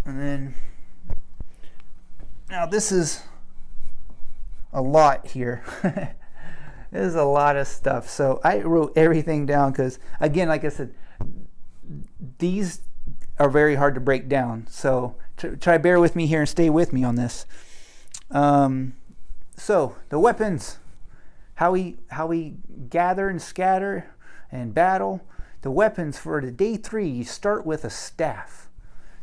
And then, now this is a lot here. There's a lot of stuff. So I wrote everything down because, again, like I said, these are very hard to break down. So try bear with me here and stay with me on this. So the weapons, how we gather and scatter and battle. The weapons for the day 3, you start with a staff.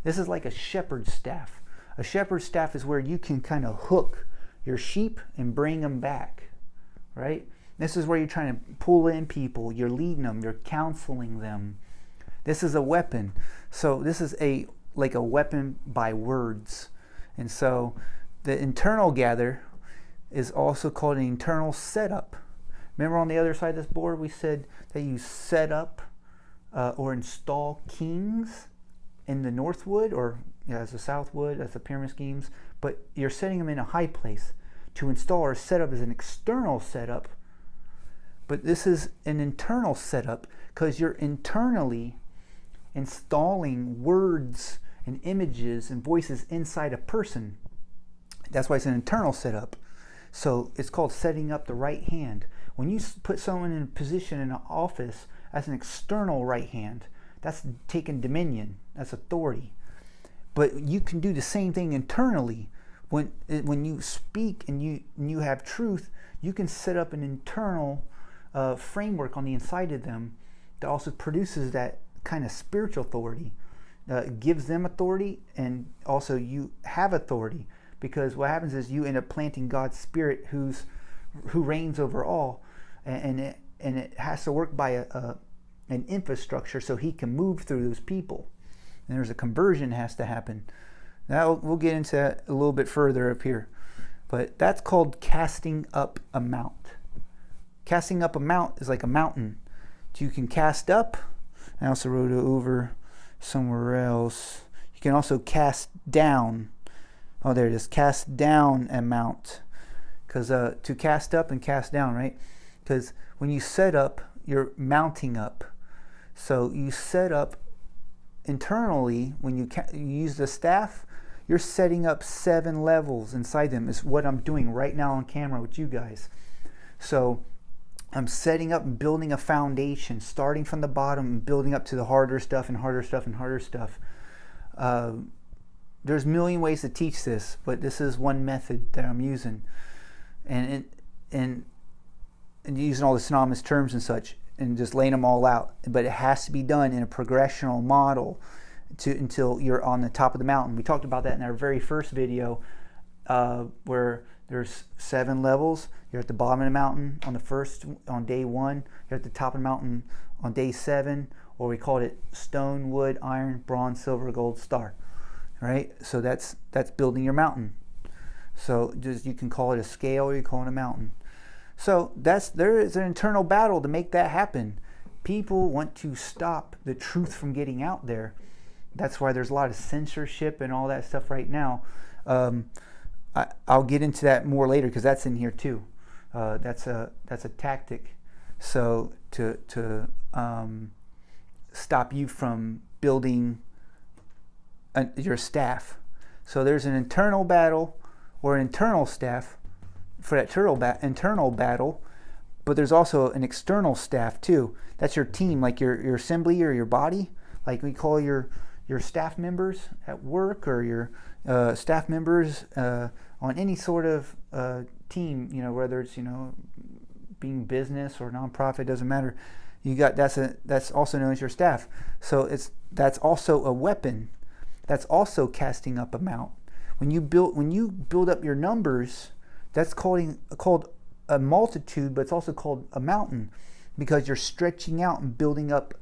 This is like a shepherd's staff. A shepherd's staff is where you can kind of hook your sheep and bring them back, right? This is where you're trying to pull in people. You're leading them. You're counseling them. This is a weapon. So this is like a weapon by words. And so the internal gather is also called an internal setup. Remember on the other side of this board we said that you set up or install kings in the Northwood, or as the Southwood, as the pyramid schemes, but you're setting them in a high place. To install or set up is an external setup, but this is an internal setup because you're internally installing words and images and voices inside a person. That's why it's an internal setup. So it's called setting up the right hand. When you put someone in a position in an office as an external right hand, that's taking dominion, that's authority. But you can do the same thing internally. When you speak and you have truth, you can set up an internal framework on the inside of them that also produces that kind of spiritual authority. Gives them authority, and also you have authority, because what happens is you end up planting God's Spirit who reigns over all, and it has to work by an infrastructure so he can move through those people. And there's a conversion has to happen. Now we'll get into that a little bit further up here. But that's called casting up a mount. Casting up a mount is like a mountain. You can cast up. I also wrote it over somewhere else. You can also cast down. Oh, there it is. Cast down a mount. Because to cast up and cast down, right? Because when you set up, you're mounting up. So you set up internally. When you use the staff, you're setting up 7 levels inside them. Is what I'm doing right now on camera with you guys. So I'm setting up and building a foundation, starting from the bottom and building up to the harder stuff and harder stuff and harder stuff. There's a million ways to teach this, but this is one method that I'm using, and using all the synonymous terms and such, and just laying them all out. But it has to be done in a progressional model until you're on the top of the mountain. We talked about that in our very first video, where there's 7 levels. You're at the bottom of the mountain on day 1. You're at the top of the mountain on day 7, or we called it stone, wood, iron, bronze, silver, gold, star. Right? So that's building your mountain. So just, you can call it a scale, or you call it a mountain. So there is an internal battle to make that happen. People want to stop the truth from getting out there. That's why there's a lot of censorship and all that stuff right now. I'll get into that more later because that's in here too. That's a tactic. So to stop you from building your staff. So there's an internal battle or an internal staff for that internal battle, but there's also an external staff too. That's your team, like your assembly or your body, like we call your staff members at work, or your staff members on any sort of team, whether it's being business or nonprofit, doesn't matter. You got that's also known as your staff. So that's also a weapon. That's also casting up a mount. When you build up your numbers, that's called a multitude, but it's also called a mountain, because you're stretching out and building up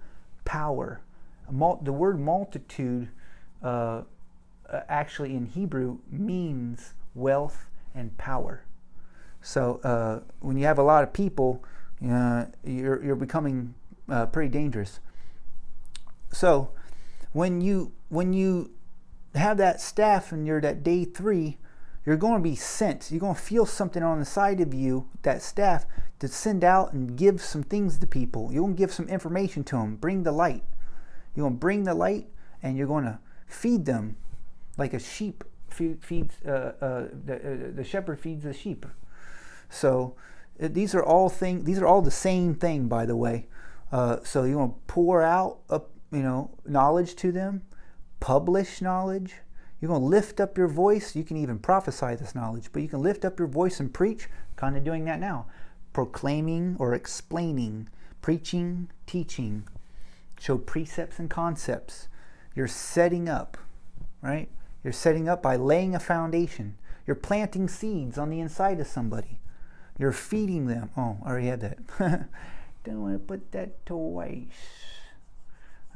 power. The word multitude actually in Hebrew means wealth and power. So when you have a lot of people, you're becoming pretty dangerous. So when you have that staff and you're at day 3, you're going to be sent. You're going to feel something on the side of you, that staff, to send out and give some things to people. You're going to give some information to them. Bring the light. You're going to bring the light, and you're going to feed them like a sheep feeds the shepherd feeds the sheep. So these are all the same thing, by the way. So you want to pour out knowledge to them, publish knowledge. You're going to lift up your voice. You can even prophesy this knowledge, but you can lift up your voice and preach. Kind of doing that now, proclaiming or explaining, preaching, teaching. Show precepts and concepts. You're setting up, right? You're setting up by laying a foundation. You're planting seeds on the inside of somebody. You're feeding them. Oh, I already had that. Don't want to put that twice.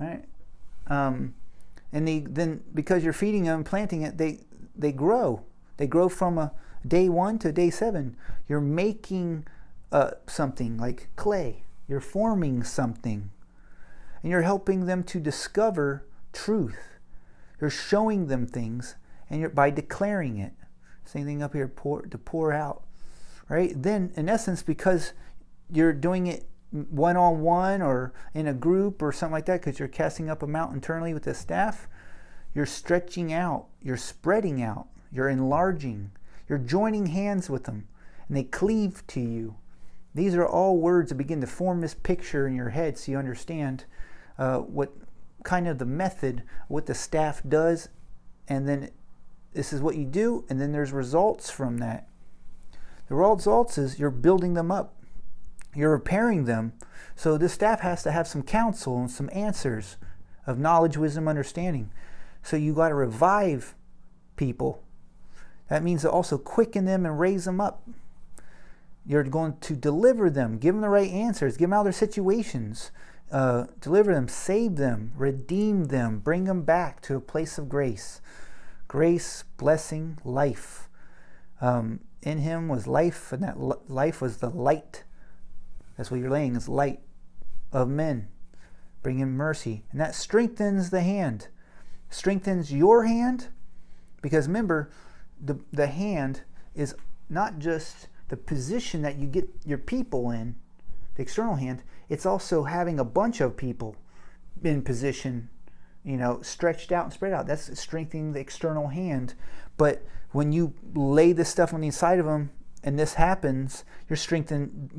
All right. And then because you're feeding them, planting it, they grow. They grow from a day 1 to day 7. You're making something like clay. You're forming something. And you're helping them to discover truth. You're showing them things, and you're by declaring it. Same thing up here, to pour out. Right? Then, in essence, because you're doing it one-on-one or in a group or something like that, because you're casting up a mountain internally with the staff, you're stretching out, you're spreading out, you're enlarging, you're joining hands with them, and they cleave to you. These are all words that begin to form this picture in your head so you understand what kind of the method, what the staff does, and then this is what you do, and then there's results from that. The results is you're building them up. You're repairing them. So this staff has to have some counsel and some answers of knowledge, wisdom, understanding. So you got to revive people. That means to also quicken them and raise them up. You're going to deliver them, give them the right answers, give them out of their situations, deliver them, save them, redeem them, bring them back to a place of grace. Grace, blessing, life. In him was life, and that life was the light. That's what you're laying, is light of men. Bring in mercy. And that strengthens the hand. Strengthens your hand. Because remember, the hand is not just the position that you get your people in, the external hand. It's also having a bunch of people in position, stretched out and spread out. That's strengthening the external hand. But when you lay this stuff on the inside of them, and this happens, you're strengthening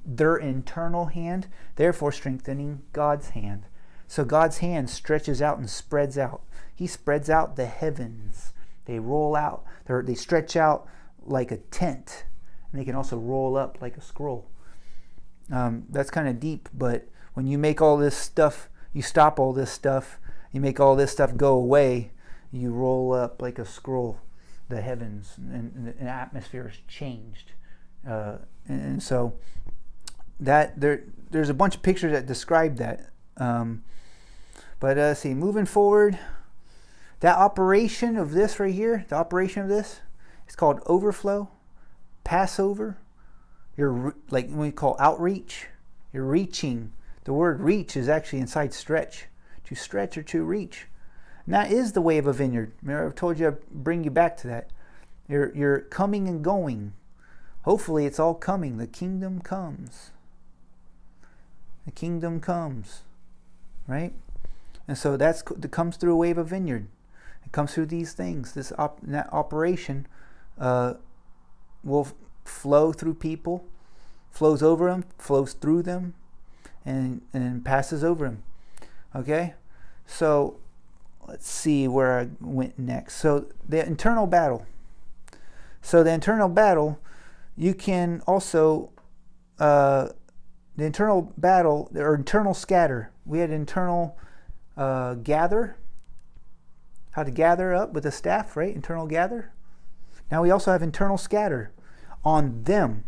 their internal hand, therefore strengthening God's hand. So God's hand stretches out and spreads out. He spreads out the heavens. They roll out. They stretch out like a tent. And they can also roll up like a scroll. That's kind of deep, but when you make all this stuff, you stop all this stuff, you make all this stuff go away, you roll up like a scroll, the heavens, and the atmosphere is changed. And so that there's a bunch of pictures that describe that. But let's see, moving forward, that operation of this right here, the operation of this, it's called overflow, Passover. You're like when we call outreach, you're reaching. The word reach is actually inside stretch, to stretch or to reach. And that is the way of a vineyard. Remember, I've told you I'd bring you back to that. You're coming and going. Hopefully it's all coming. The kingdom comes. The kingdom comes. Right? And so that comes through a way of a vineyard. It comes through these things. That operation will flow through people, flows over them, flows through them, and passes over them. Okay? So let's see where I went next. So the internal battle. So the internal battle, you can also, the internal battle, or internal scatter. We had internal gather, how to gather up with the staff, right? Internal gather. Now we also have internal scatter on them.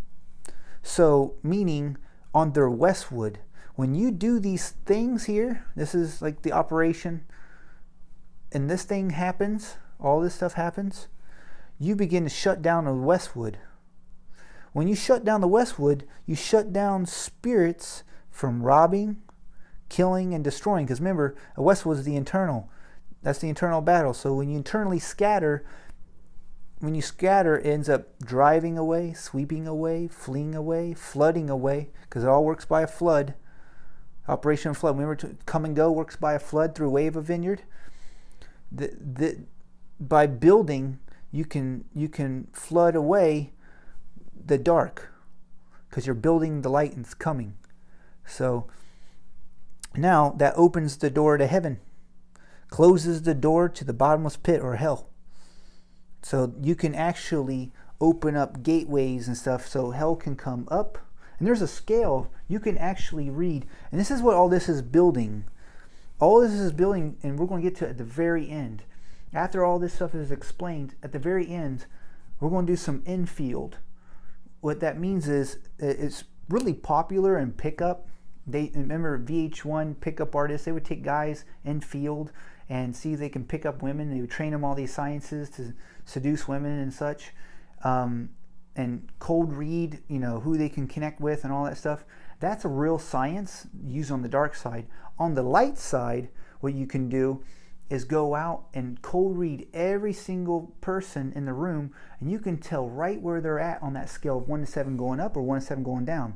So meaning on their westwood. When you do these things here, this is like the operation, and this thing happens, all this stuff happens, you begin to shut down the westwood. When you shut down the westwood, you shut down spirits from robbing, killing, and destroying. Because remember, a westwood is the internal. That's the internal battle. So when you internally scatter, it ends up driving away, sweeping away, fleeing away, flooding away, because it all works by a flood. Operation Flood. Remember, come and go works by a flood through a way of a vineyard. by building, you can flood away the dark, because you're building the light and it's coming. So now that opens the door to heaven, closes the door to the bottomless pit or hell. So you can actually open up gateways and stuff so hell can come up. And there's a scale you can actually read. And this is what all this is building. All this is building, and we're going to get to it at the very end. After all this stuff is explained, at the very end, we're going to do some infield. What that means is it's really popular in pickup. They remember VH1 pickup artists. They would take guys in field and see if they can pick up women. They would train them all these sciences to seduce women and such, and cold read, who they can connect with and all that stuff. That's a real science used on the dark side. On the light side, what you can do is go out and cold read every single person in the room, and you can tell right where they're at on that scale of 1 to 7 going up or 1 to 7 going down.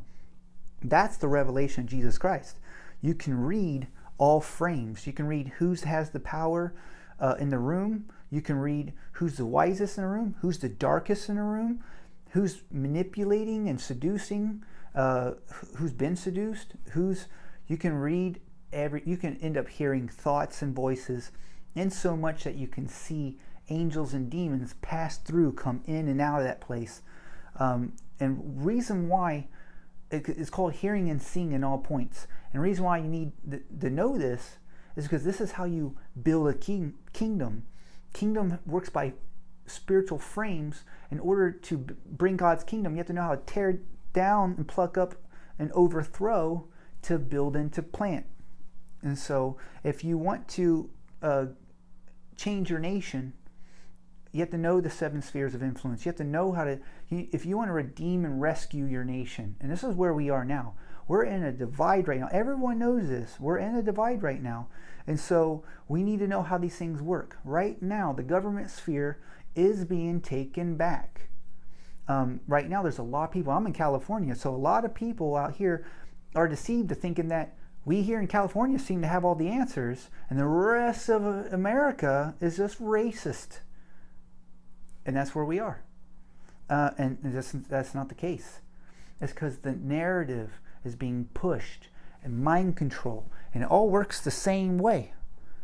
That's the revelation of Jesus Christ. You can read all frames. You can read who has the power in the room. You can read who's the wisest in the room, who's the darkest in the room, who's manipulating and seducing, who's been seduced, you can read you can end up hearing thoughts and voices, and so much that you can see angels and demons pass through, come in and out of that place. And reason why it's called hearing and seeing in all points. And the reason why you need to know this is because this is how you build a kingdom. Kingdom works by spiritual frames. In order to bring God's kingdom, you have to know how to tear down and pluck up and overthrow to build and to plant. And so if you want to change your nation, you have to know the 7 spheres of influence. You have to know how to, if you want to redeem and rescue your nation, and this is where we are now. We're in a divide right now. Everyone knows this. We're in a divide right now. And so we need to know how these things work. Right now, the government sphere is being taken back. Right now, there's a lot of people. I'm in California, so a lot of people out here are deceived to thinking that we here in California seem to have all the answers, and the rest of America is just racist. And that's where we are. And that's not the case. It's because the narrative is being pushed, and mind control, and it all works the same way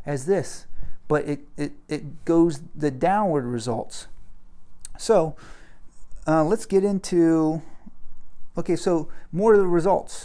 as this, but it goes the downward results. So let's get into, okay, so more of the results.